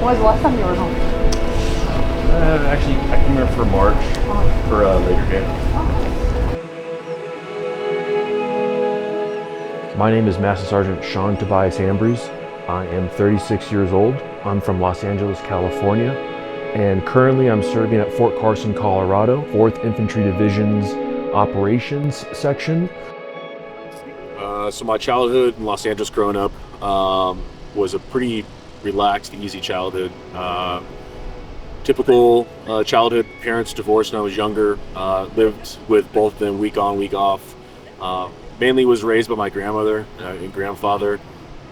When was the last time you were home? Actually, I came here for March for Labor Day. My name is Master Sergeant Sean Tobias Ambriz. I am 36 years old. I'm from Los Angeles, California, and currently I'm serving at Fort Carson, Colorado, 4th Infantry Division's Operations Section. So my childhood in Los Angeles growing up was a pretty relaxed, easy childhood. Typical childhood. Parents divorced when I was younger. Lived with both of them week on, week off. Mainly was raised by my grandmother and grandfather.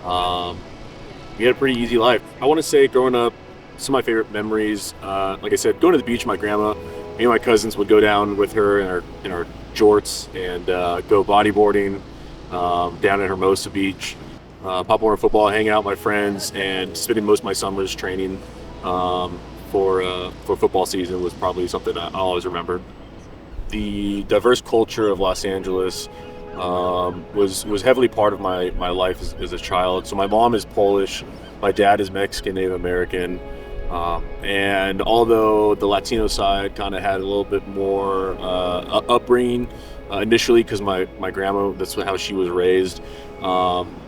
We had a pretty easy life. I want to say growing up, some of my favorite memories, like I said, going to the beach with my grandma. Me and my cousins would go down with her in our jorts and go bodyboarding down at Hermosa Beach. Pop over football, hang out with my friends, and spending most of my summers training for football season was probably something I'll always remember. The diverse culture of Los Angeles was heavily part of my life as a child. So my mom is Polish, my dad is Mexican, Native American, and although the Latino side kind of had a little bit more upbringing initially because my grandma, that's how she was raised.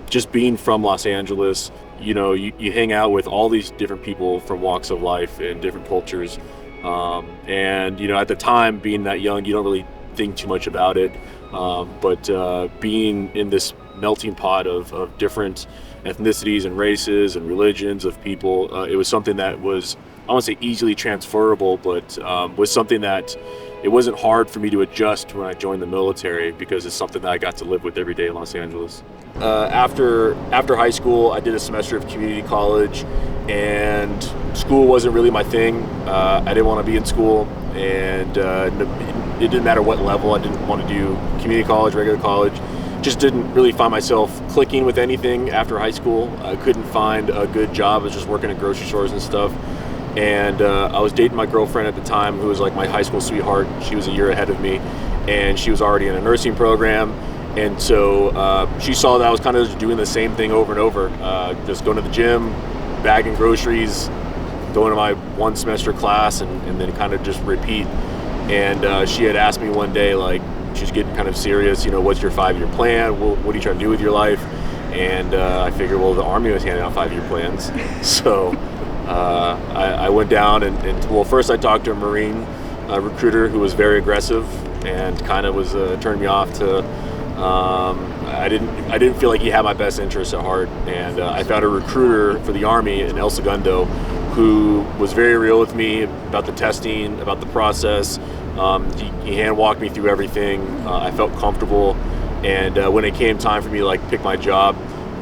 Just being from Los Angeles, you know, you hang out with all these different people from walks of life and different cultures. And, you know, at the time, being that young, you don't really think too much about it. But being in this melting pot of different ethnicities and races and religions of people, it was something that was, I won't say easily transferable, but was something that it wasn't hard for me to adjust when I joined the military because it's something that I got to live with every day in Los Angeles. After high school, I did a semester of community college, and school wasn't really my thing. I didn't want to be in school, and it didn't matter what level. I didn't want to do community college, regular college. Just didn't really find myself clicking with anything after high school. I couldn't find a good job. I was just working at grocery stores and stuff. And I was dating my girlfriend at the time, who was like my high school sweetheart. She was a year ahead of me, and she was already in a nursing program. And so she saw that I was kind of doing the same thing over and over, just going to the gym, bagging groceries, going to my one semester class, and then kind of just repeat. And she had asked me one day, like, she's getting kind of serious, you know, what's your 5-year plan? What are you trying to do with your life? And I figured, well, the Army was handing out 5-year plans. So I went down and well, first I talked to a Marine recruiter who was very aggressive and kind of was turning me off to, I didn't feel like he had my best interests at heart. And I found a recruiter for the Army in El Segundo who was very real with me about the testing, about the process. He hand walked me through everything. I felt comfortable, and when it came time for me to like pick my job,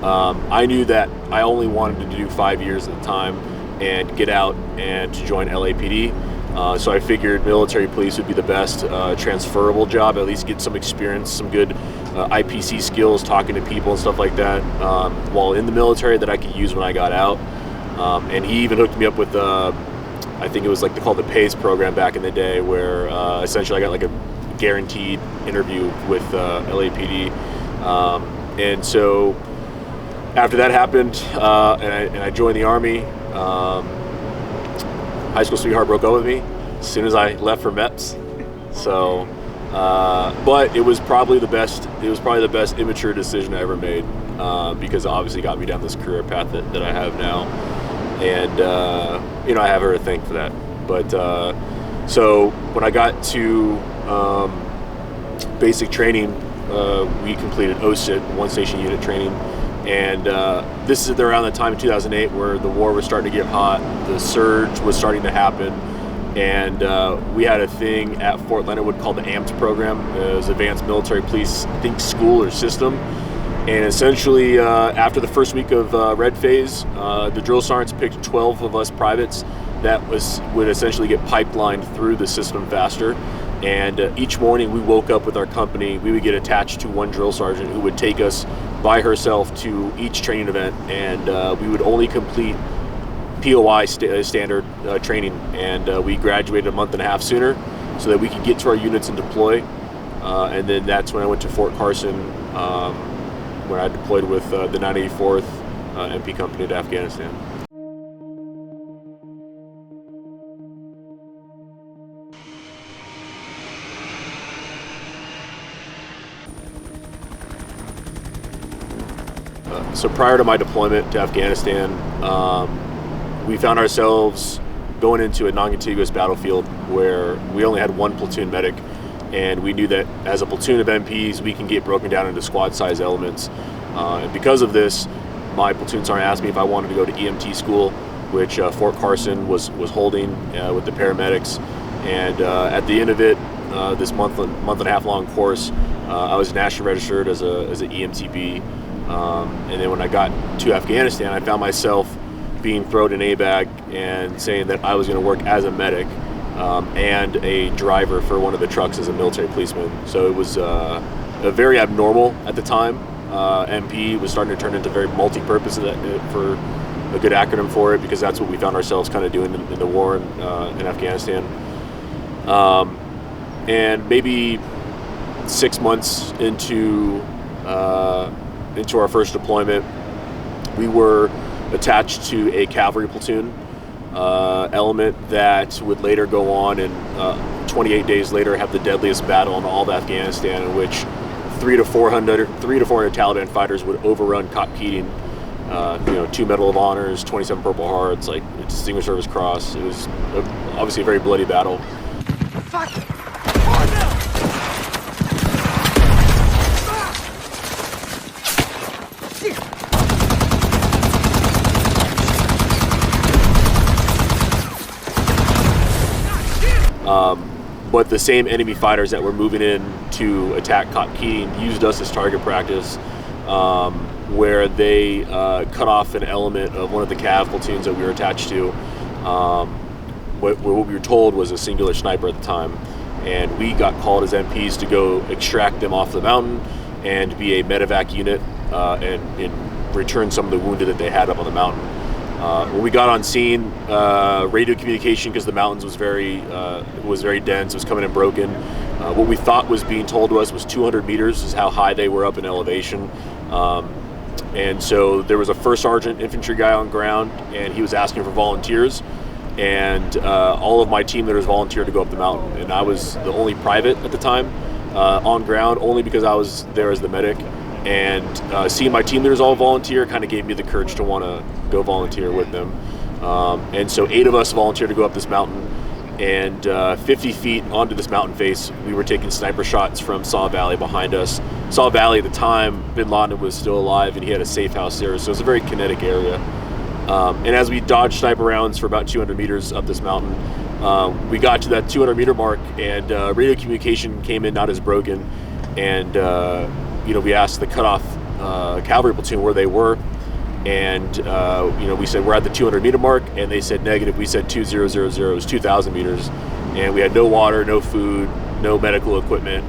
I knew that I only wanted to do 5 years at the time and get out and to join LAPD. So I figured military police would be the best transferable job, at least get some experience, some good IPC skills, talking to people and stuff like that while in the military that I could use when I got out. And he even hooked me up with I think it was like they called the PACE program back in the day, where essentially I got like a guaranteed interview with LAPD. And so after that happened, and I joined the Army, high school sweetheart broke up with me as soon as I left for MEPS. So, but it was probably the best. It was probably the best immature decision I ever made because it obviously got me down this career path that I have now. And you know, I have her to thank for that. But so when I got to basic training, we completed OSIT, one station unit training, and this is around the time in 2008 where the war was starting to get hot, the surge was starting to happen, and we had a thing at Fort Leonard Wood called the AMPT program. It was Advanced Military Police, I think, school or system. And essentially, after the first week of Red Phase, the drill sergeants picked 12 of us privates that would essentially get pipelined through the system faster. And each morning we woke up with our company, we would get attached to one drill sergeant who would take us by herself to each training event, and we would only complete POI standard training, and we graduated a month and a half sooner so that we could get to our units and deploy. And then that's when I went to Fort Carson, where I deployed with the 984th MP Company to Afghanistan. So prior to my deployment to Afghanistan, we found ourselves going into a non-contiguous battlefield where we only had one platoon medic, and we knew that as a platoon of MPs, we can get broken down into squad-size elements. And because of this, my platoon sergeant asked me if I wanted to go to EMT school, which Fort Carson was holding with the paramedics. And at the end of it, this month and a half long course, I was nationally registered as an EMTB. And then when I got to Afghanistan, I found myself being thrown in a bag and saying that I was going to work as a medic and a driver for one of the trucks as a military policeman. So it was a very abnormal at the time. MP was starting to turn into very multi-purpose for a good acronym for it, because that's what we found ourselves kind of doing in the war in Afghanistan. And maybe 6 months into our first deployment, we were attached to a cavalry platoon element that would later go on and 28 days later have the deadliest battle in all of Afghanistan, in which 300 to 400 Taliban fighters would overrun Cop Keating. 2 Medal of Honors, 27 Purple Hearts, like a Distinguished Service Cross. It was obviously a very bloody battle. Fuck! But the same enemy fighters that were moving in to attack Cop Keating used us as target practice, where they cut off an element of one of the Cav platoons that we were attached to. What we were told was a singular sniper at the time, and we got called as MPs to go extract them off the mountain and be a medevac unit and return some of the wounded that they had up on the mountain. When we got on scene, radio communication, because the mountains was very dense, was coming in broken. What we thought was being told to us was 200 meters is how high they were up in elevation. And so there was a first sergeant infantry guy on ground, and he was asking for volunteers. And all of my team leaders volunteered to go up the mountain. And I was the only private at the time on ground, only because I was there as the medic. And seeing my team leaders all volunteer kind of gave me the courage to want to go volunteer with them. And so 8 of us volunteered to go up this mountain. And 50 feet onto this mountain face, we were taking sniper shots from Saw Valley behind us. Saw Valley at the time, Bin Laden was still alive, and he had a safe house there, so it's a very kinetic area. And as we dodged sniper rounds for about 200 meters up this mountain, we got to that 200 meter mark, and radio communication came in not as broken. And we asked the cutoff cavalry platoon where they were, and we said we're at the 200 meter mark, and they said negative. We said 2000, it was 2,000 meters, and we had no water, no food, no medical equipment,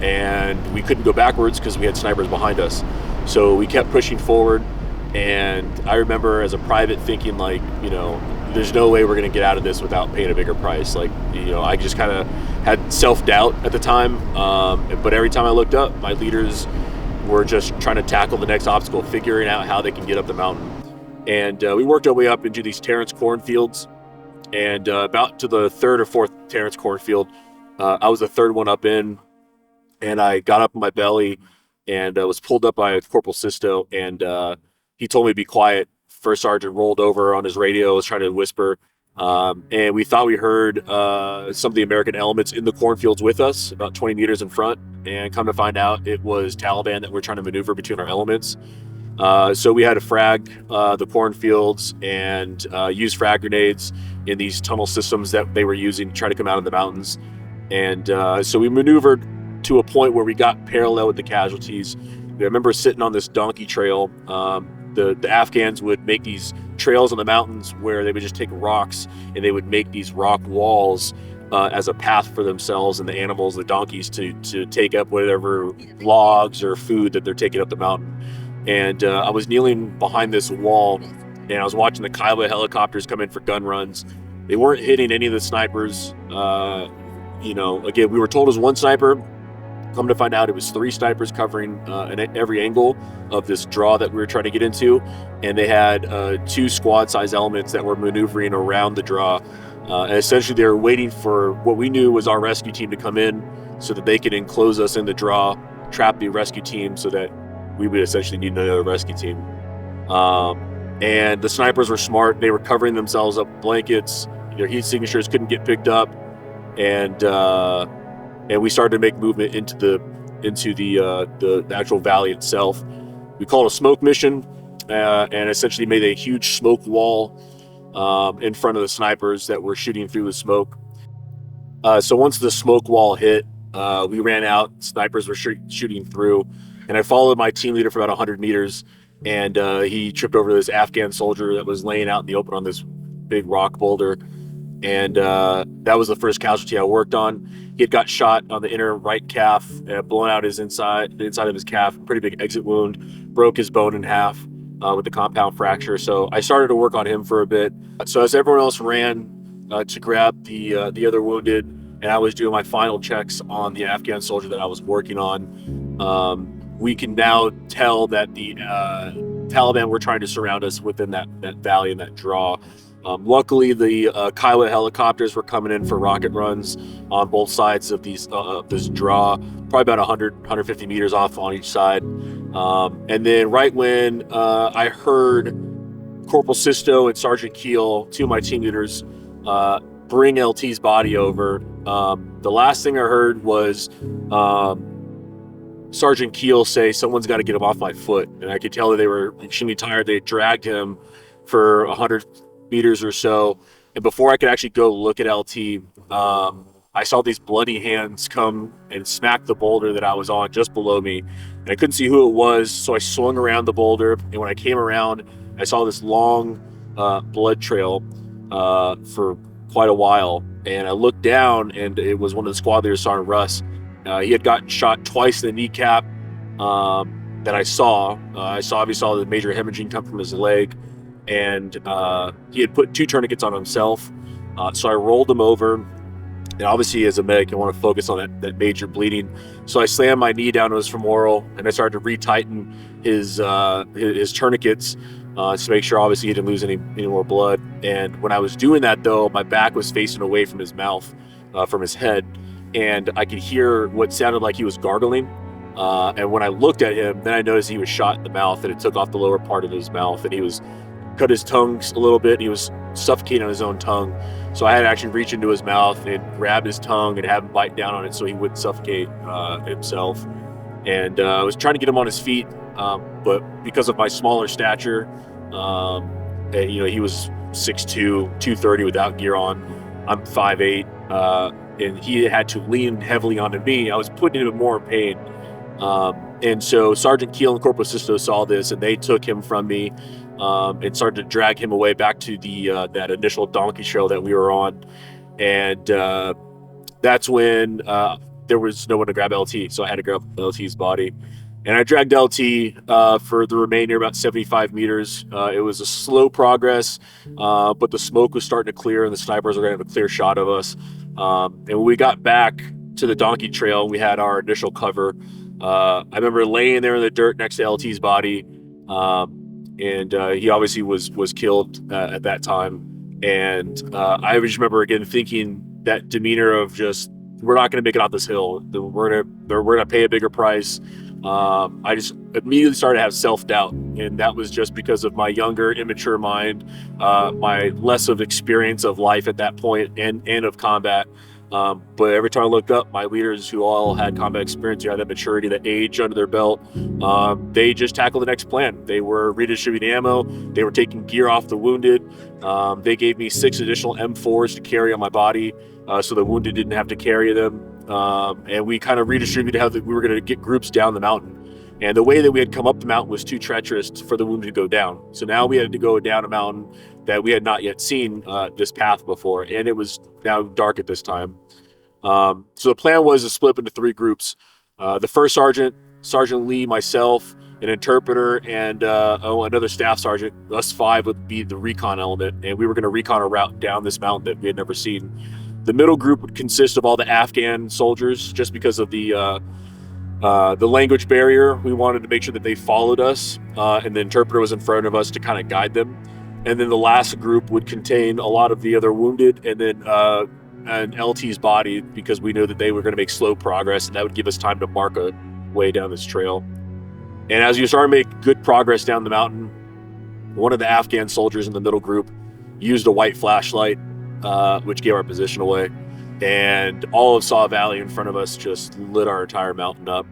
and we couldn't go backwards because we had snipers behind us. So we kept pushing forward, and I remember as a private thinking, like, there's no way we're going to get out of this without paying a bigger price. Like, I just kind of had self-doubt at the time, but every time I looked up, my leaders were just trying to tackle the next obstacle, figuring out how they can get up the mountain. And we worked our way up into these Terrace cornfields, and about to the 3rd or 4th Terrace cornfield, I was the 3rd one up in, and I got up on my belly and was pulled up by Corporal Sisto, and he told me to be quiet. First sergeant rolled over on his radio, was trying to whisper, and we thought we heard some of the American elements in the cornfields with us, about 20 meters in front, and come to find out it was Taliban that were trying to maneuver between our elements. So we had to frag the cornfields and use frag grenades in these tunnel systems that they were using to try to come out of the mountains. And so we maneuvered to a point where we got parallel with the casualties. I remember sitting on this donkey trail. The Afghans would make these trails on the mountains where they would just take rocks and they would make these rock walls as a path for themselves and the animals, the donkeys, to take up whatever logs or food that they're taking up the mountain. And I was kneeling behind this wall, and I was watching the Kiowa helicopters come in for gun runs. They weren't hitting any of the snipers. Again, we were told it was one sniper. Come to find out, it was 3 snipers covering every angle of this draw that we were trying to get into, and they had 2 squad-size elements that were maneuvering around the draw. And essentially, they were waiting for what we knew was our rescue team to come in, so that they could enclose us in the draw, trap the rescue team, so that we would essentially need another rescue team. And the snipers were smart. They were covering themselves up with blankets. Their heat signatures couldn't get picked up, and we started to make movement into the actual valley itself. We called a smoke mission, and essentially made a huge smoke wall in front of the snipers that were shooting through the smoke. So once the smoke wall hit, we ran out. Snipers were shooting through, and I followed my team leader for about 100 meters, and he tripped over this Afghan soldier that was laying out in the open on this big rock boulder, and that was the first casualty I worked on. He had got shot on the inner right calf, blown out the inside of his calf, pretty big exit wound, broke his bone in half with the compound fracture. So I started to work on him for a bit. So as everyone else ran to grab the other wounded, and I was doing my final checks on the Afghan soldier that I was working on, we can now tell that the Taliban were trying to surround us within that valley and that draw. Luckily, the Kiowa helicopters were coming in for rocket runs on both sides of this draw, probably about 150 meters off on each side. And then right when I heard Corporal Sisto and Sergeant Keel, two of my team leaders, bring LT's body over, the last thing I heard was Sergeant Keel say, "Someone's got to get him off my foot." And I could tell that they were extremely tired. They dragged him for 100 meters or so. And before I could actually go look at LT, I saw these bloody hands come and smack the boulder that I was on just below me. And I couldn't see who it was, so I swung around the boulder. And when I came around, I saw this long blood trail for quite a while. And I looked down, and it was one of the squad leaders, Sergeant Russ. He had gotten shot twice in the kneecap that I saw. I obviously saw the major hemorrhaging come from his leg, and he had put 2 tourniquets on himself. So I rolled him over, and obviously as a medic, I want to focus on that major bleeding. So I slammed my knee down to his femoral, and I started to retighten his tourniquets to make sure obviously he didn't lose any more blood. And when I was doing that, though, my back was facing away from his mouth, from his head, and I could hear what sounded like he was gargling. And when I looked at him, then I noticed he was shot in the mouth, and it took off the lower part of his mouth, and he was cut his tongue a little bit. He was suffocating on his own tongue. So I had to actually reach into his mouth and grab his tongue and have him bite down on it so he wouldn't suffocate himself. And I was trying to get him on his feet, but because of my smaller stature, and, he was 6'2", 230 without gear on. I'm 5'8", and he had to lean heavily onto me. I was putting him in more pain. And so Sergeant Keel and Corporal Sisto saw this, and they took him from me and started to drag him away back to that initial donkey trail that we were on. And that's when there was no one to grab LT, so I had to grab LT's body. And I dragged LT for the remainder about 75 meters. It was a slow progress, but the smoke was starting to clear, and the snipers were going to have a clear shot of us. And when we got back to the donkey trail, we had our initial cover. I remember laying there in the dirt next to LT's body, and he obviously was killed at that time. And I just remember again thinking that demeanor of just, we're not going to make it off this hill. We're gonna pay a bigger price. I just immediately started to have self-doubt, and that was just because of my younger, immature mind, my less of experience of life at that point, and of combat. But every time I looked up, my leaders who all had combat experience, who had that maturity, that age under their belt, they just tackled the next plan. They were redistributing ammo. They were taking gear off the wounded. They gave me 6 additional M4s to carry on my body, so the wounded didn't have to carry them. And we kind of redistributed how we were going to get groups down the mountain. And the way that we had come up the mountain was too treacherous for the wounded to go down. So now we had to go down a mountain that we had not yet seen this path before, and it was now dark at this time. So the plan was to split up into 3 groups. The first sergeant, Sergeant Lee, myself, an interpreter, and another staff sergeant. Us 5 would be the recon element, and we were going to recon a route down this mountain that we had never seen. The middle group would consist of all the Afghan soldiers, just because of the language barrier. We wanted to make sure that they followed us, and the interpreter was in front of us to kind of guide them. And then the last group would contain a lot of the other wounded, and then an LT's body, because we knew that they were going to make slow progress, and that would give us time to mark a way down this trail. And as we started to make good progress down the mountain, one of the Afghan soldiers in the middle group used a white flashlight, which gave our position away. And all of Saw Valley in front of us just lit our entire mountain up.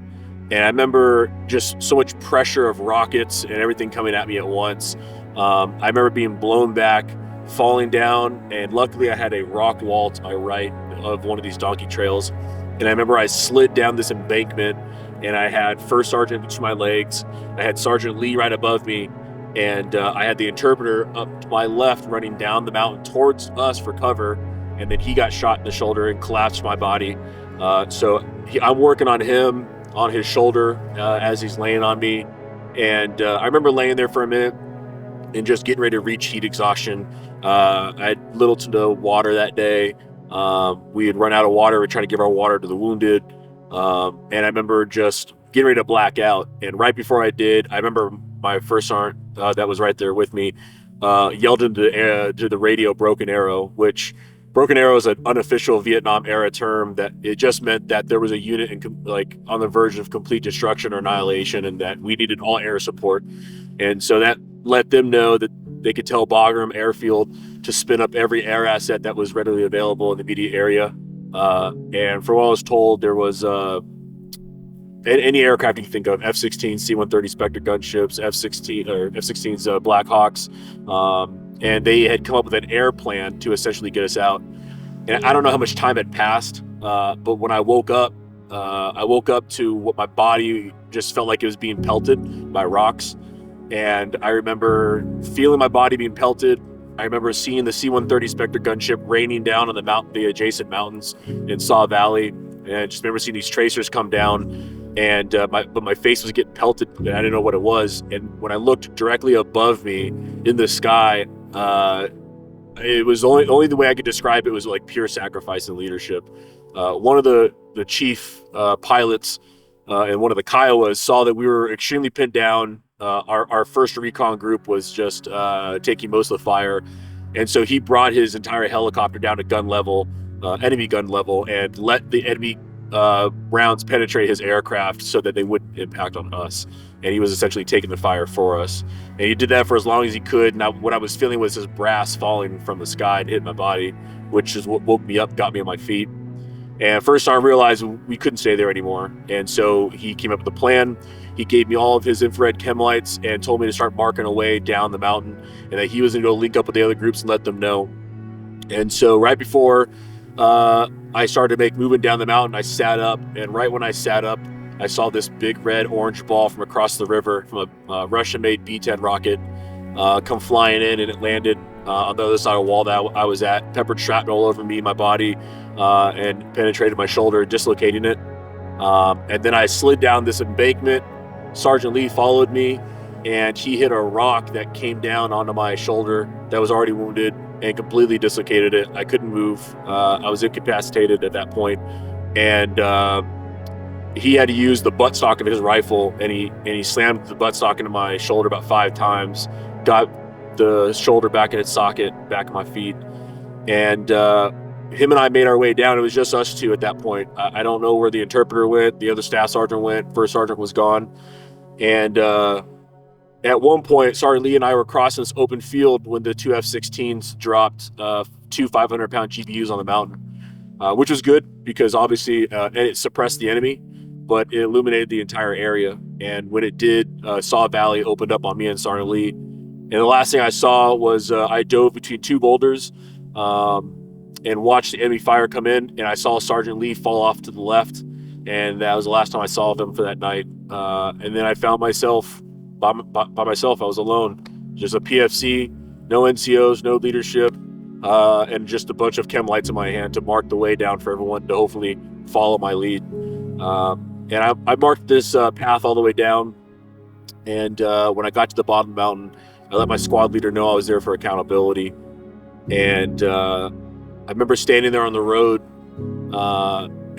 And I remember just so much pressure of rockets and everything coming at me at once. I remember being blown back, falling down, and luckily I had a rock wall to my right of one of these donkey trails. And I remember I slid down this embankment, and I had First Sergeant between my legs. I had Sergeant Lee right above me, and I had the interpreter up to my left running down the mountain towards us for cover. And then he got shot in the shoulder and collapsed my body. I'm working on him, on his shoulder as he's laying on me. And I remember laying there for a minute and just getting ready to reach heat exhaustion. I had little to no water that day. We had run out of water. We were trying to give our water to the wounded. And I remember just getting ready to black out. And right before I did, I remember my first sergeant that was right there with me yelled into the radio "Broken Arrow," which Broken Arrow is an unofficial Vietnam era term that it just meant that there was a unit on the verge of complete destruction or annihilation, and that we needed all air support. And so that let them know that they could tell Bagram Airfield to spin up every air asset that was readily available in the immediate area. And from what I was told, there was any aircraft you can think of: F-16, C-130 Spectre gunships, F-16s Black Hawks. And they had come up with an air plan to essentially get us out. And I don't know how much time had passed, but when I woke up to what my body just felt like it was being pelted by rocks. And I remember feeling my body being pelted. I remember seeing the C-130 Spectre gunship raining down on the adjacent mountains in Saw Valley. And I just remember seeing these tracers come down, and my face was getting pelted, and I didn't know what it was. And when I looked directly above me in the sky, it was only the way I could describe it was like pure sacrifice and leadership. One of the chief pilots and one of the Kiowas saw that we were extremely pinned down. Our first recon group was just taking most of the fire, and so he brought his entire helicopter down to gun level, enemy gun level, and let the enemy rounds penetrate his aircraft so that they wouldn't impact on us. And he was essentially taking the fire for us. And he did that for as long as he could. Now, what I was feeling was his brass falling from the sky and hit my body, which is what woke me up, got me on my feet. And first I realized we couldn't stay there anymore. And so he came up with a plan. He gave me all of his infrared chem lights and told me to start marking a way down the mountain, and that he was going to go link up with the other groups and let them know. And so right before I started to make movement down the mountain, I sat up, and right when I sat up, I saw this big red orange ball from across the river from a Russian-made B-10 rocket come flying in, and it landed on the other side of the wall that I was at, peppered shrapnel all over me, my body, and penetrated my shoulder, dislocating it. And then I slid down this embankment. Sergeant Lee followed me, and he hit a rock that came down onto my shoulder that was already wounded and completely dislocated it. I couldn't move. I was incapacitated at that point. And he had to use the buttstock of his rifle, and he slammed the buttstock into my shoulder about 5 times, got the shoulder back in its socket, back of my feet. And him and I made our way down. It was just us two at that point. I don't know where the interpreter went. The other staff sergeant went. First sergeant was gone. And at one point, Sergeant Lee and I were crossing this open field when the 2 F-16s dropped 2 500-pound GPUs on the mountain, which was good because obviously it suppressed the enemy, but it illuminated the entire area. And when it did, Saw Valley opened up on me and Sergeant Lee. And the last thing I saw was I dove between 2 boulders and watched the enemy fire come in, and I saw Sergeant Lee fall off to the left, and that was the last time I saw him for that night. And then I found myself by myself. I was alone, just a PFC, no NCOs, no leadership, and just a bunch of chem lights in my hand to mark the way down for everyone to hopefully follow my lead. And I marked this path all the way down, and when I got to the bottom of the mountain, I let my squad leader know I was there for accountability. And I remember standing there on the road,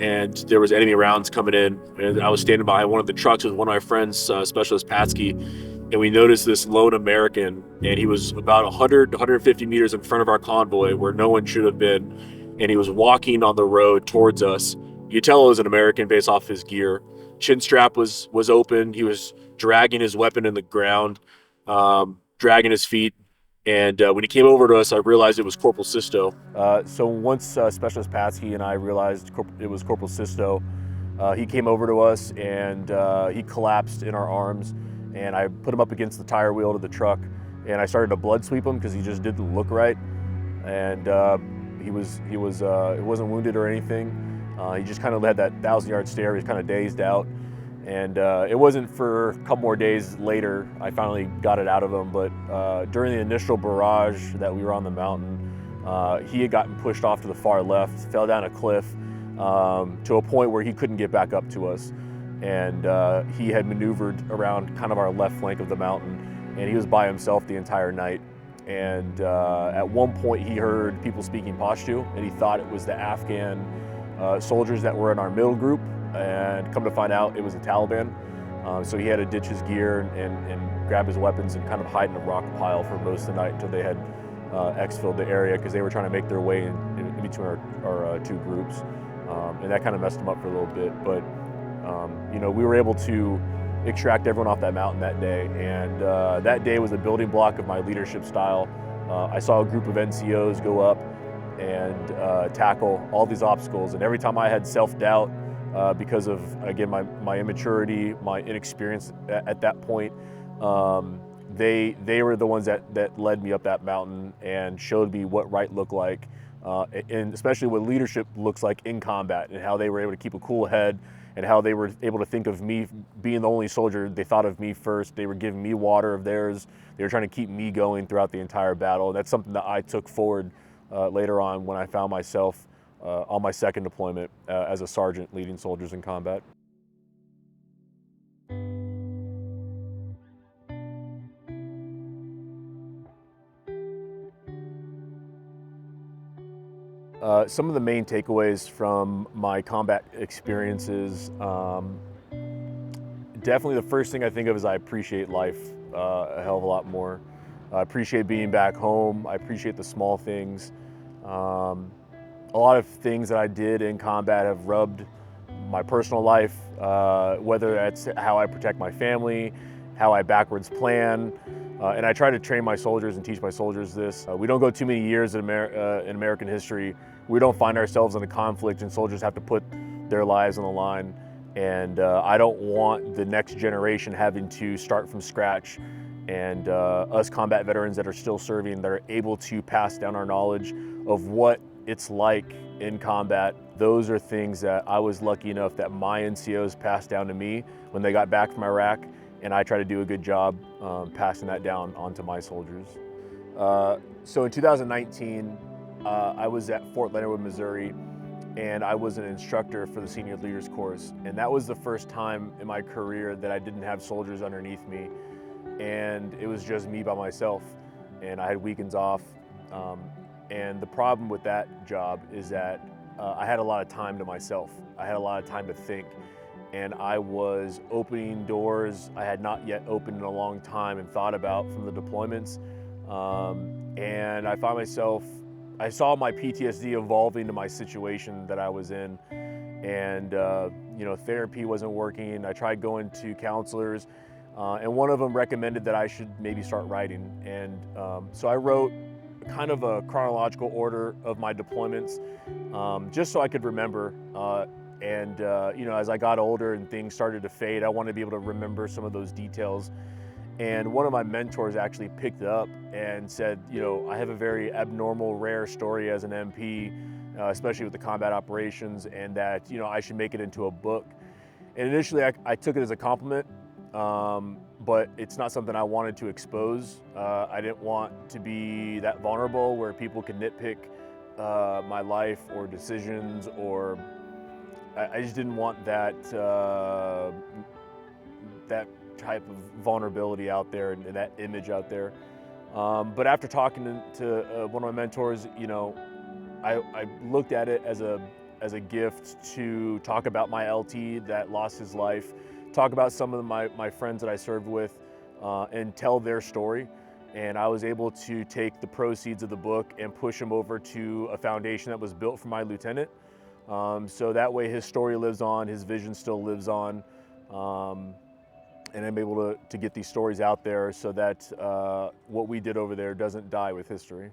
and there was enemy rounds coming in, and I was standing behind one of the trucks with one of my friends, Specialist Patsky, and we noticed this lone American, and he was about 150 meters in front of our convoy where no one should have been, and he was walking on the road towards us. You could tell it was an American based off his gear. Chin strap was open. He was dragging his weapon in the ground, dragging his feet. And when he came over to us, I realized it was Corporal Sisto. So once Specialist Patsky and I realized it was Corporal Sisto, he came over to us and he collapsed in our arms. And I put him up against the tire wheel of the truck, and I started to blood sweep him because he just didn't look right. And he wasn't wounded or anything. He just kind of had that 1,000-yard stare. He was kind of dazed out. And it wasn't for a couple more days later I finally got it out of him, but during the initial barrage that we were on the mountain, he had gotten pushed off to the far left, fell down a cliff to a point where he couldn't get back up to us. And he had maneuvered around kind of our left flank of the mountain, and he was by himself the entire night. And at one point he heard people speaking Pashto, and he thought it was the Afghan soldiers that were in our middle group. And come to find out, it was the Taliban. So he had to ditch his gear and grab his weapons and kind of hide in a rock pile for most of the night until they had exfilled the area, because they were trying to make their way in between our two groups. And that kind of messed him up for a little bit. But we were able to extract everyone off that mountain that day. And that day was a building block of my leadership style. I saw a group of NCOs go up and tackle all these obstacles. And every time I had self-doubt, because of, again, my immaturity, my inexperience at that point, they were the ones that led me up that mountain and showed me what right looked like, and especially what leadership looks like in combat, and how they were able to keep a cool head, and how they were able to think of me being the only soldier. They thought of me first. They were giving me water of theirs. They were trying to keep me going throughout the entire battle. And that's something that I took forward later on when I found myself on my second deployment as a sergeant leading soldiers in combat. Some of the main takeaways from my combat experiences, definitely the first thing I think of is I appreciate life a hell of a lot more. I appreciate being back home. I appreciate the small things. A lot of things that I did in combat have rubbed my personal life, whether that's how I protect my family, how I backwards plan, and I try to train my soldiers and teach my soldiers this. We don't go too many years in American history. We don't find ourselves in a conflict and soldiers have to put their lives on the line. And I don't want the next generation having to start from scratch. And us combat veterans that are still serving, that are able to pass down our knowledge of what it's like in combat. Those are things that I was lucky enough that my NCOs passed down to me when they got back from Iraq, and I try to do a good job passing that down onto my soldiers. So in 2019, I was at Fort Leonard Wood, Missouri, and I was an instructor for the Senior Leaders Course. And that was the first time in my career that I didn't have soldiers underneath me, and it was just me by myself, and I had weekends off. And the problem with that job is that I had a lot of time to myself. I had a lot of time to think, and I was opening doors I had not yet opened in a long time and thought about from the deployments. And I found myself, I saw my PTSD evolving to my situation that I was in, and therapy wasn't working. I tried going to counselors, and one of them recommended that I should maybe start writing. And so I wrote kind of a chronological order of my deployments, just so I could remember. As I got older and things started to fade, I wanted to be able to remember some of those details. And one of my mentors actually picked it up and said, I have a very abnormal, rare story as an MP, especially with the combat operations, and that, I should make it into a book. And initially I took it as a compliment, but it's not something I wanted to expose. I didn't want to be that vulnerable where people can nitpick my life or decisions, or I just didn't want that type of vulnerability out there and that image out there. But after talking to one of my mentors, I looked at it as a gift to talk about my LT that lost his life, talk about some of my friends that I served with, and tell their story. And I was able to take the proceeds of the book and push them over to a foundation that was built for my lieutenant. So that way his story lives on, his vision still lives on. and I'm able to get these stories out there so that what we did over there doesn't die with history.